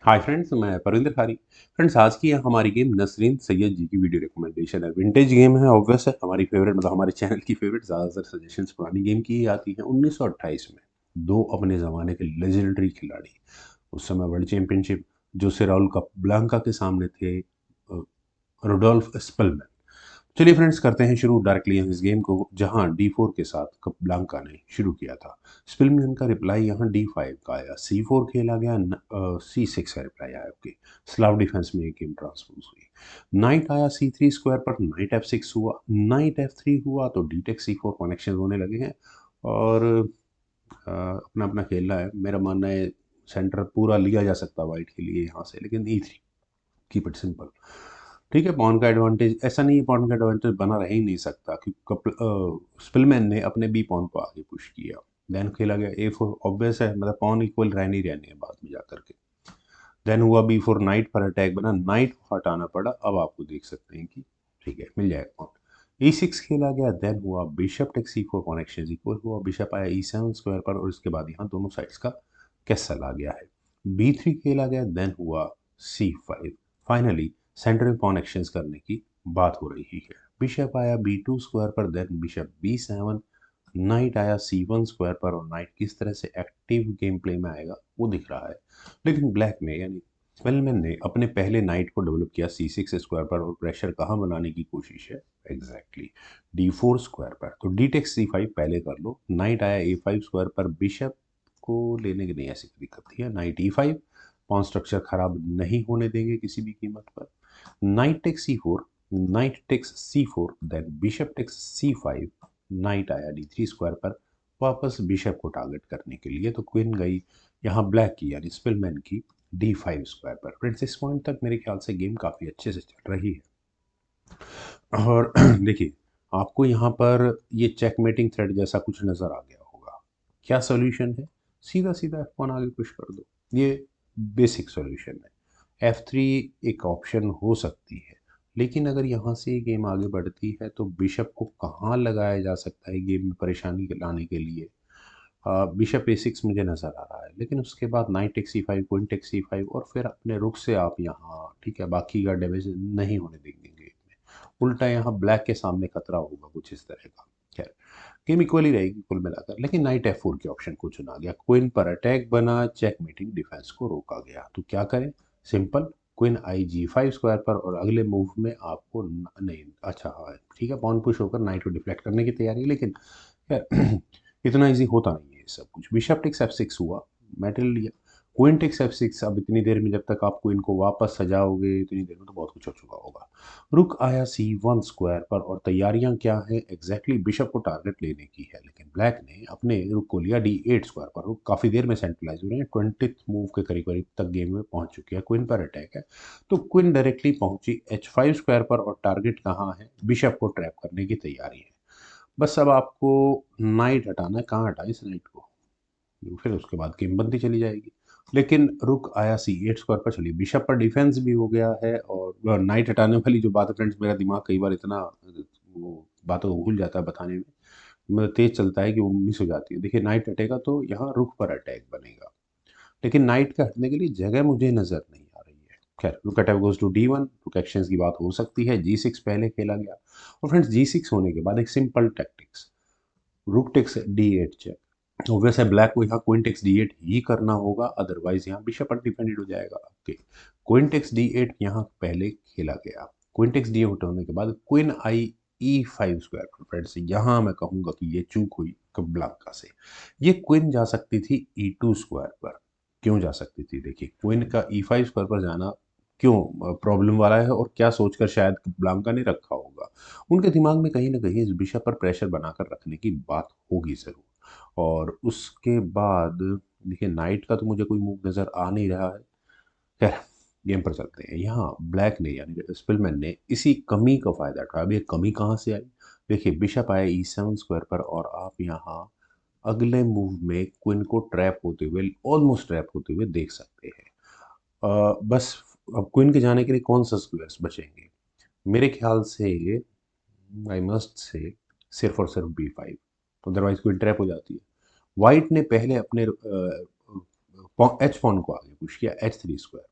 Hi friends, मैं परविंदर खारी। Friends, आज की हमारी गेम नसरीन सैयद जी की वीडियो रिकमेंडेशन है। विंटेज गेम है, ऑब्वियस है, हमारी फेवरेट, मतलब हमारे चैनल की फेवरेट। ज़्यादातर सजेशंस पुरानी गेम की ही आती हैं। 1928 में दो अपने ज़माने के लेजेंडरी खिलाड़ी, उस समय वर्ल्ड चैंपियनशिप जोसे राउल ब्लांका के सामने थे, रुडोल्फ स्पेलमैन। चलिए फ्रेंड्स, करते हैं शुरू डायरेक्टली इस गेम को, जहां D4 के साथ कपब्लांका ने शुरू किया था। स्पिलमैन का रिप्लाई यहाँ D5 का आया, C4 खेला गया, C6 का रिप्लाई आया। ओके, स्लाव डिफेंस में एक गेम ट्रांसपोज हुई। नाइट आया C3 स्क्वायर पर, नाइट F6 हुआ, नाइट F3 हुआ तो D टेक C4 कनेक्शन होने लगे हैं। और अपना अपना खेलना है। मेरा मानना है सेंटर पूरा लिया जा सकता है वाइट के लिए यहाँ से, लेकिन E3, कीप इट सिंपल। ठीक है, पॉन का एडवांटेज ऐसा नहीं है, पॉन का एडवांटेज बना रह ही नहीं सकता, क्योंकि स्पिलमैन ने अपने बी पॉन को आगे पुश किया। देन खेला गया A4, ऑब्वियस है, मतलब पॉन इक्वल रहने ही रहने हैं बाद में जाकर के। देन हुआ B4, नाइट पर अटैक बना, नाइट को हटाना पड़ा। अब आपको देख सकते हैं कि ठीक है, मिल जाएगा पॉन। E6 खेला गया, देन हुआ bishop take C4 connection equal हुआ, बिशप आया E7 स्क्वायर पर, और इसके बाद यहाँ दोनों साइड्स का कैसल आ गया है। B3 खेला गया, देन हुआ C5। फाइनली सेंटर में पॉन एक्सचेंज करने की बात हो रही है। बिशप आया B2 स्क्वायर पर, देन बिशप B7, नाइट आया C1 स्क्वायर पर, और नाइट किस तरह से एक्टिव गेम प्ले में आएगा वो दिख रहा है। लेकिन ब्लैक ने, यानी स्पेलमैन ने, अपने पहले नाइट को डेवलप किया C6 स्क्वायर पर, और प्रेशर कहाँ बनाने की कोशिश है, एग्जैक्टली D4 स्क्वायर पर। तो D टेक C5 पहले कर लो। नाइट आया A5 स्क्वायर पर, बिशप को लेने की नहीं, ऐसी कोई दिक्कत थी। नाइट E5, पॉन स्ट्रक्चर खराब नहीं होने देंगे किसी भी कीमत पर। Knight takes C4, knight takes C4, then bishop takes C5, knight आया D3 स्क्वायर पर, वापस बिशप को टारगेट करने के लिए। तो क्वीन गई यहाँ ब्लैक की, यानी स्पिलमैन की, D5 स्क्वायर पर। फ्रेंड्स, इस पॉइंट तक मेरे ख्याल से गेम काफ़ी अच्छे से चल रही है। और देखिए, आपको यहाँ पर ये चेकमेटिंग थ्रेड जैसा कुछ नज़र आ गया होगा। क्या सोल्यूशन है? सीधा सीधा F1 आगे पुश कर दो, ये बेसिक सोल्यूशन है। F3 एक ऑप्शन हो सकती है, लेकिन अगर यहाँ से गेम आगे बढ़ती है तो बिशप को कहाँ लगाया जा सकता है गेम में परेशानी लाने के लिए? बिशप A6 मुझे नज़र आ रहा है, लेकिन उसके बाद night take C5, queen take C5, और फिर अपने रुक से आप यहाँ, ठीक है, बाकी का डैमेज नहीं होने देंगे गेम में। उल्टा यहाँ ब्लैक के सामने खतरा होगा कुछ इस तरह का। खैर, गेम इक्वली रहेगी कुल मिलाकर, लेकिन नाइट F4 के ऑप्शन को चुना गया। क्वीन पर अटैक बना, चेक मीटिंग डिफेंस को रोका गया। तो क्या करें? सिंपल, क्वीन आई G5 स्क्वायर पर, और अगले मूव में आपको नहीं, अच्छा हाँ ठीक है, पॉन पुश होकर नाइट को डिफ्लेक्ट करने की तैयारी, लेकिन यार इतना इजी होता नहीं है ये सब कुछ। बिशप टेक्स F6 हुआ, मेटल लिया। क्वीन टेक्स F6, अब इतनी देर में जब तक आप क्वीन को वापस सजाओगे, इतनी देर में तो बहुत कुछ हो चुका होगा। रुक आया C1 स्क्वायर पर, और तैयारियां क्या है? एग्जैक्टली बिशप को टारगेट लेने की है, लेकिन ब्लैक ने अपने रुक को लिया D8 स्क्वायर पर। रुक काफ़ी देर में सेंट्रलाइज हो रहे हैं, 20th मूव के करीब करीब तक गेम में पहुंच चुकी है। क्वीन पर अटैक है, तो क्वीन डायरेक्टली पहुंची H5 स्क्वायर पर, और टारगेट कहाँ है? बिशप को ट्रैप करने की तैयारी है। बस अब आपको नाइट हटाना है। कहाँ हटाए इस नाइट को? फिर उसके बाद गेम बनती चली जाएगी। लेकिन रुक आया C8 स्क्वायर पर, चलिए बिशप पर डिफेंस भी हो गया है। और नाइट हटाने वाली जो बात है फ्रेंड्स, मेरा दिमाग कई बार इतना वो बातों को भूल जाता है बताने में, मतलब तेज चलता है कि वो मिस हो जाती है। देखिए, नाइट हटेगा तो यहाँ रुक पर अटैक बनेगा, लेकिन नाइट का हटने के लिए जगह मुझे नजर नहीं आ रही है। खैर, रुक अटैक गोज टू D1, रुक एक्सचेंज की बात हो सकती है। G6 पहले खेला गया, और फ्रेंड्स G6 होने के बाद एक simple tactics, rook takes D8 check. Obvious है, ब्लैक को यहाँ क्वीन टेक्स D8 ही करना होगा, अदरवाइज यहाँ बिशप अनडिफेंडेड हो जाएगा। ओके, क्वीन टेक्स D8 यहाँ पहले खेला गया। क्वीन टेक्स D8 होने के बाद क्वीन आई E5 स्क्वायर पर। फ्रेंड्स, यहाँ मैं कहूँगा कि ये चूक हुई ब्लैंका से। ये क्वीन जा सकती थी E2 स्क्वायर पर। क्यों जा सकती थी? देखिए, क्वीन का E5 स्क्वायर पर जाना क्यों प्रॉब्लम वाला है, और क्या सोचकर शायद ब्लैंका ने रखा होगा। उनके दिमाग में कहीं ना कहीं इस बिशप पर प्रेशर बनाकर रखने की बात होगी ज़रूर। और उसके बाद देखिए, नाइट का तो मुझे कोई मूव नज़र आ नहीं रहा है। खैर, गेम पर चलते हैं। यहाँ ब्लैक ने, यानी स्पिलमैन ने, इसी कमी का फ़ायदा उठाया। अब ये कमी कहाँ से आई? देखिए, बिशप आया E7 स्क्वायर पर, और आप यहाँ अगले मूव में क्वीन को ट्रैप होते हुए, ऑलमोस्ट ट्रैप होते हुए देख सकते हैं। बस अब क्वीन के जाने के लिए कौन सा स्क्वायर्स बचेंगे? मेरे ख्याल से आई मस्ट से सिर्फ और सिर्फ B5, अदरवाइज कोई ट्रैप हो जाती है। वाइट ने पहले अपने एच पॉन को आगे पुश किया H3 स्क्वायर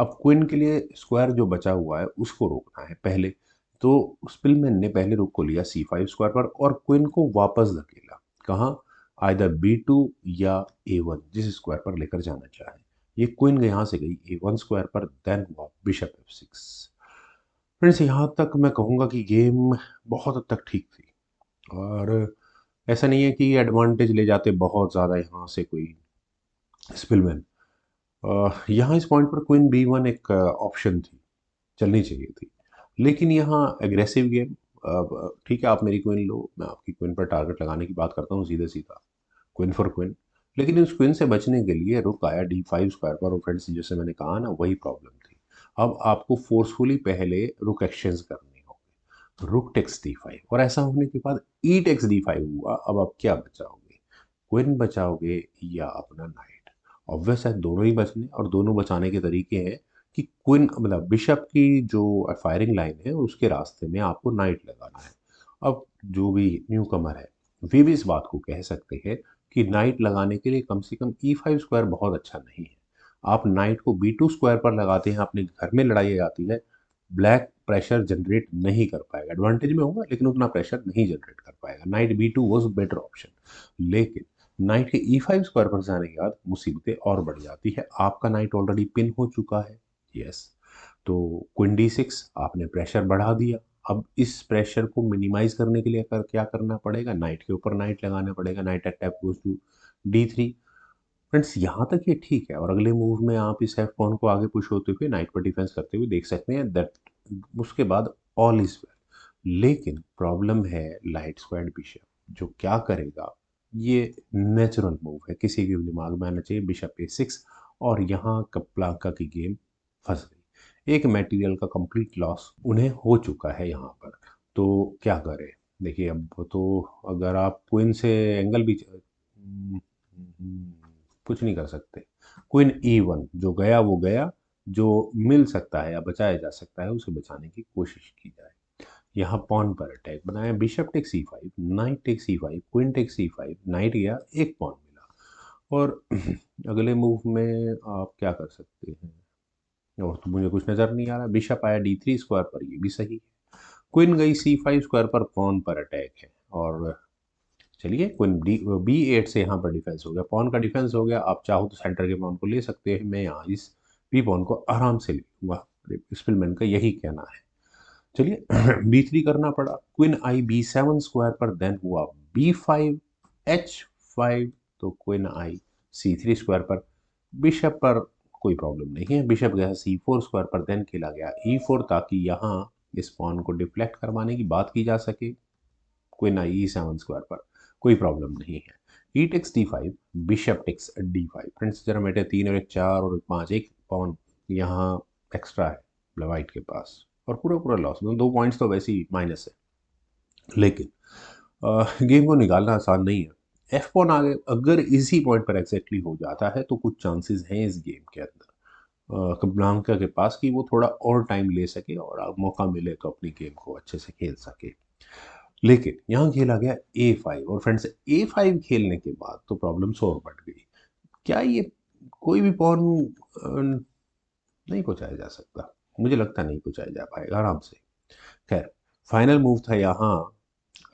अब क्वीन के लिए स्क्वायर जो बचा हुआ है उसको रोकना है पहले। तो स्पिलमैन ने पहले रुक को लिया C5 स्क्वायर पर और क्वीन को वापस धकेला कहाँ, आइदर B2 या A1 जिस स्क्वायर पर लेकर जाना चाहे। ये क्वीन यहाँ से गई A1 स्क्वायर पर, देन हुआ बिशप F6। फ्रेंड्स यहाँ तक मैं कहूँगा कि गेम बहुत हद तक ठीक थी, और ऐसा नहीं है कि एडवांटेज ले जाते बहुत ज़्यादा यहाँ से कोई स्पिलमैन। यहाँ इस पॉइंट पर क्वीन B1 एक ऑप्शन थी, चलनी चाहिए थी, लेकिन यहाँ एग्रेसिव गेम। अब ठीक है, आप मेरी क्वीन लो, मैं आपकी क्वीन पर टारगेट लगाने की बात करता हूँ सीधे सीधा, क्वीन फॉर क्वीन। लेकिन उस क्वीन से बचने के लिए रुक आया D5 स्क्वायर पर, और फ्रेंड्स जैसे मैंने कहा ना, वही प्रॉब्लम थी। अब आपको फोर्सफुली पहले रुक एक्सचेंज करने होंगे, रुक टेक्स D5, और ऐसा होने के बाद ई टेक्स D5 हुआ। अब आप क्या बचाओगे, क्वीन बचाओगे या अपना नाइट? ऑब्वियस है दोनों ही बचने, और दोनों बचाने के तरीके हैं कि क्वीन मतलब बिशप की जो फायरिंग लाइन है उसके रास्ते में आपको नाइट लगाना है। अब जो भी न्यू कमर है वे भी इस बात को कह सकते हैं कि नाइट लगाने के लिए कम से कम E5 स्क्वायर बहुत अच्छा नहीं है। आप नाइट को B2 स्क्वायर पर लगाते हैं, अपने घर में लड़ाई आती है, ब्लैक प्रेशर जनरेट नहीं कर पाएगा, एडवांटेज में होगा लेकिन उतना प्रेशर नहीं जनरेट कर पाएगा। Night B2 was better option, लेकिन नाइट के E5 स्क्वायर पर जाने के बाद मुसीबतें और बढ़ जाती है। आपका नाइट ऑलरेडी पिन हो चुका है, यस, तो क्वीन D6 आपने प्रेशर बढ़ा दिया। अब इस प्रेशर को मिनिमाइज करने के लिए क्या करना पड़ेगा, नाइट के ऊपर नाइट लगाना पड़ेगा, knight attack goes to D3। Friends यहाँ तक ये ठीक है, और अगले मूव में आप इस एफ पॉन को आगे पुश होते हुए नाइट पर डिफेंस करते हुए देख सकते हैं दैट उसके बाद ऑल इज वेल। लेकिन प्रॉब्लम है लाइट स्क्वायर्ड बिशप, जो क्या करेगा, ये नेचुरल मूव है, किसी के भी दिमाग में आना चाहिए, बिशप A6। और यहाँ कप्लांका की गेम फंस गई, एक मटेरियल का कंप्लीट लॉस उन्हें हो चुका है यहाँ पर। तो क्या करें, देखिए अब तो अगर आप क्वीन से एंगल भी कुछ नहीं कर सकते। क्वीन E1 जो गया वो गया, जो मिल सकता है या बचाया जा सकता है उसे बचाने की कोशिश की जाए। यहाँ पॉन पर अटैक बनाया, bishop take C5, knight take C5, queen take C5, knight गया, एक पॉन मिला। और अगले मूव में आप क्या कर सकते हैं, और तो मुझे कुछ नज़र नहीं आ रहा। बिशप आया D3 स्क्वायर पर, ये भी सही है। क्वीन गई C5 स्क्वायर पर, पॉन पर अटैक है, और चलिए क्वीन B8 से यहाँ पर डिफेंस हो गया, पॉन का डिफेंस हो गया। आप चाहो तो सेंटर के पॉन को ले सकते हैं, मैं यहाँ इस B पॉन को आराम से ले लूँगा, स्पिलमैन का यही कहना है। चलिए B3 करना पड़ा, क्वीन आई B7 स्क्वायर पर, देन हुआ B5 H5, तो क्वीन आई C3 स्क्वायर पर, बिशप पर कोई प्रॉब्लम नहीं है, बिशप गया C4 स्क्वायर पर, देन खेला गया E4 ताकि यहाँ इस पॉन को डिफ्लेक्ट करवाने की बात की जा सके। क्वीन आई E7 स्क्वायर पर, कोई प्रॉब्लम नहीं है। E takes D5, bishop takes D5। Friends जरा मेरे 3 और 1 4 और 5, एक पॉन यहाँ एक्स्ट्रा है वाइट के पास, और पूरा पूरा लॉस, 2 पॉइंट्स तो वैसे ही माइनस है। लेकिन गेम को निकालना आसान नहीं है। एफ पॉन आगे अगर इसी पॉइंट पर एग्जैक्टली हो जाता है तो कुछ चांसेस हैं इस गेम के अंदर कब्लांका के पास कि वो थोड़ा और टाइम ले सके और मौका मिले तो अपनी गेम को अच्छे से खेल सके। लेकिन यहाँ खेला गया A5, और फ्रेंड्स A5 खेलने के बाद तो प्रॉब्लम्स और बढ़ गई। क्या ये कोई भी पॉन नहीं पहुंचाया जा सकता? मुझे लगता नहीं पहुंचाया जा पाएगा आराम से। खैर, फाइनल मूव था यहाँ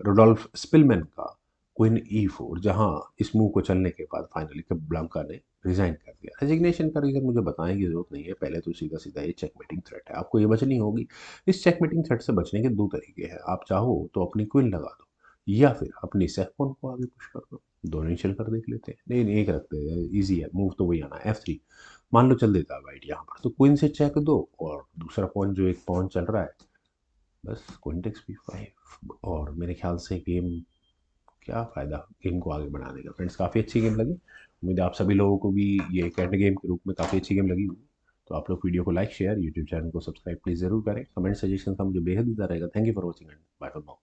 रोडोल्फ स्पिलमैन का, क्वीन E4, जहां इस मूव को चलने के बाद फाइनली ब्लांका ने रिजाइन कर दिया। रेजिग्नेशन का रीजन मुझे बताने की जरूरत नहीं है, पहले तो सीधा सीधा ये चेकमेटिंग थ्रेट है, आपको ये बचनी होगी। इस चेकमेटिंग थ्रेट से बचने के दो तरीके हैं, आप चाहो तो अपनी क्वीन लगा दो या फिर अपनी सेफोन को आगे पुश कर दो। दोनों ही चल कर देख लेते हैं, नहीं एक रखते हैं, ईजी है मूव, तो वही आना F3। मान लो चल देता है वाइट यहाँ पर, तो क्वीन से चेक दो, और दूसरा पॉन जो एक पॉन चल रहा है, बस क्वीन टेक्स B5, और मेरे ख्याल से गेम, क्या फ़ायदा गेम को आगे बढ़ाने का। फ्रेंड्स काफ़ी अच्छी गेम लगी, उम्मीद है आप सभी लोगों को भी ये एक एंड गेम के रूप में काफ़ी अच्छी गेम लगी होगी। तो आप लोग वीडियो को लाइक शेयर, यूट्यूब चैनल को सब्सक्राइब प्लीज़ ज़रूर करें, कमेंट सजेशन का मुझे बेहद देता रहेगा। Thank you for watching and bye for now.